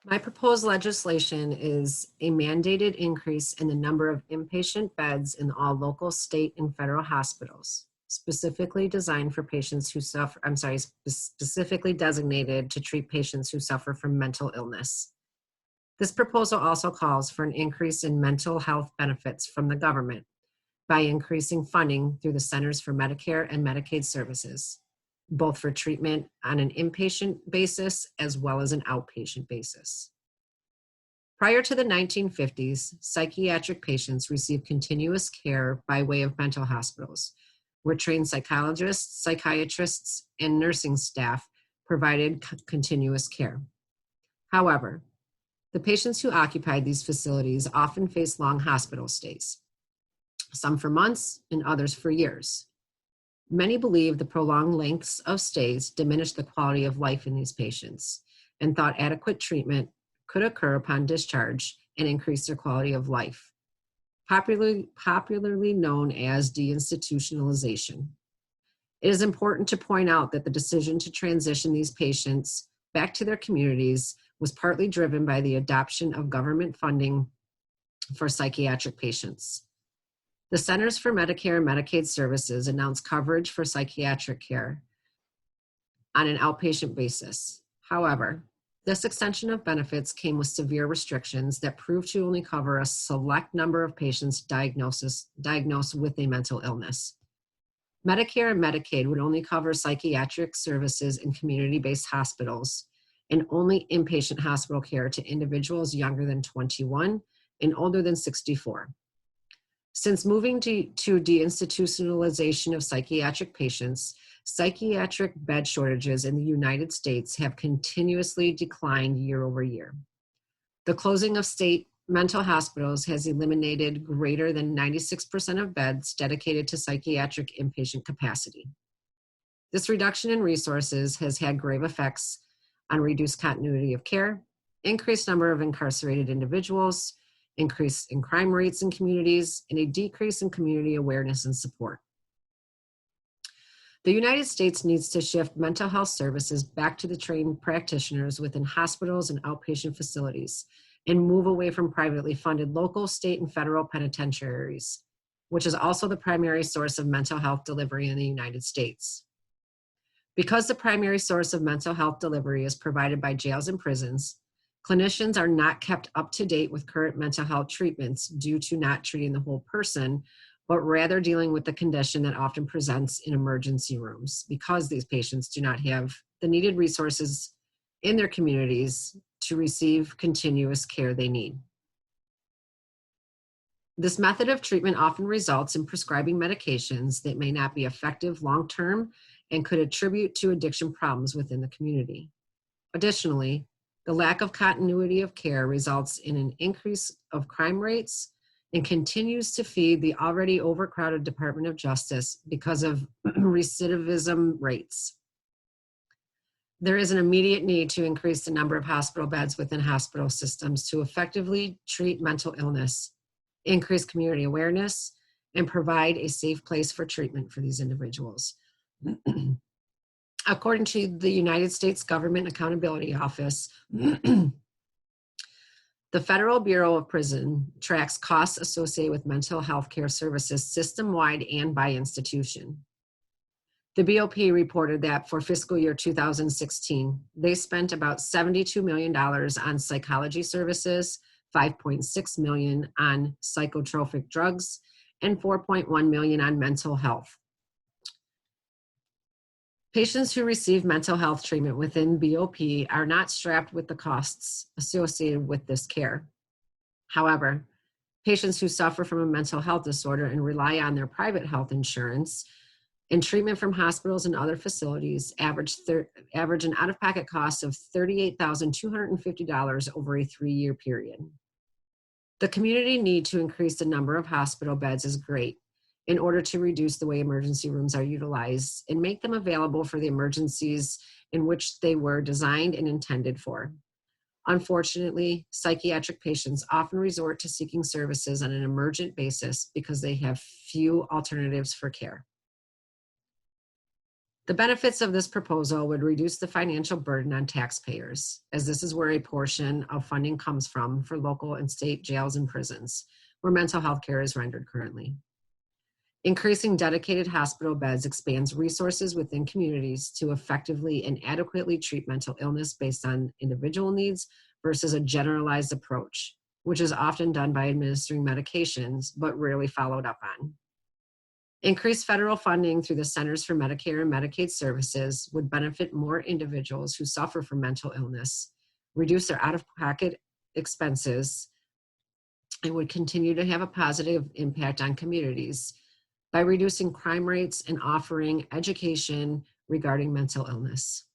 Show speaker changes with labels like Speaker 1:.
Speaker 1: My proposed legislation is a mandated increase in the number of inpatient beds in all local, state, and federal hospitals, specifically designed for patients who suffer, specifically designated to treat patients who suffer from mental illness. This proposal also calls for an increase in mental health benefits from the government by increasing funding through the Centers for Medicare and Medicaid Services, both for treatment on an inpatient basis as well as an outpatient basis. Prior to the 1950s, psychiatric patients received continuous care by way of mental hospitals, where trained psychologists, psychiatrists, and nursing staff provided continuous care. However, the patients who occupied these facilities often faced long hospital stays, some for months and others for years. Many believe the prolonged lengths of stays diminished the quality of life in these patients and thought adequate treatment could occur upon discharge and increase their quality of life, popularly known as deinstitutionalization. It is important to point out that the decision to transition these patients back to their communities was partly driven by the adoption of government funding for psychiatric patients. The Centers for Medicare and Medicaid Services announced coverage for psychiatric care on an outpatient basis. However, this extension of benefits came with severe restrictions that proved to only cover a select number of patients diagnosed with a mental illness. Medicare and Medicaid would only cover psychiatric services in community-based hospitals and only inpatient hospital care to individuals younger than 21 and older than 64. Since moving to deinstitutionalization of psychiatric patients, psychiatric bed shortages in the United States have continuously declined year over year. The closing of state mental hospitals has eliminated greater than 96% of beds dedicated to psychiatric inpatient capacity. This reduction in resources has had grave effects on reduced continuity of care, increased number of incarcerated individuals, increase in crime rates in communities, and a decrease in community awareness and support. The United States needs to shift mental health services back to the trained practitioners within hospitals and outpatient facilities and move away from privately funded local, state, and federal penitentiaries, which is also the primary source of mental health delivery in the United States. Because the primary source of mental health delivery is provided by jails and prisons, clinicians are not kept up to date with current mental health treatments due to not treating the whole person, but rather dealing with the condition that often presents in emergency rooms because these patients do not have the needed resources in their communities to receive continuous care they need. This method of treatment often results in prescribing medications that may not be effective long-term and could attribute to addiction problems within the community. Additionally, the lack of continuity of care results in an increase of crime rates and continues to feed the already overcrowded Department of Justice because of recidivism rates. There is an immediate need to increase the number of hospital beds within hospital systems to effectively treat mental illness, increase community awareness, and provide a safe place for treatment for these individuals. According to the United States Government Accountability Office, the Federal Bureau of Prison tracks costs associated with mental health care services system-wide and by institution. The BOP reported that for fiscal year 2016, they spent about $72 million on psychology services, $5.6 million on psychotropic drugs, and $4.1 million on mental health. Patients who receive mental health treatment within BOP are not strapped with the costs associated with this care. However, patients who suffer from a mental health disorder and rely on their private health insurance and treatment from hospitals and other facilities average an out-of-pocket cost of $38,250 over a 3-year period. The community need to increase the number of hospital beds is great in order to reduce the way emergency rooms are utilized and make them available for the emergencies in which they were designed and intended for. Unfortunately, psychiatric patients often resort to seeking services on an emergent basis because they have few alternatives for care. The benefits of this proposal would reduce the financial burden on taxpayers, as this is where a portion of funding comes from for local and state jails and prisons, where mental health care is rendered currently. Increasing dedicated hospital beds expands resources within communities to effectively and adequately treat mental illness based on individual needs versus a generalized approach, which is often done by administering medications but rarely followed up on. Increased federal funding through the Centers for Medicare and Medicaid Services would benefit more individuals who suffer from mental illness, reduce their out-of-pocket expenses, and would continue to have a positive impact on communities by reducing crime rates and offering education regarding mental illness.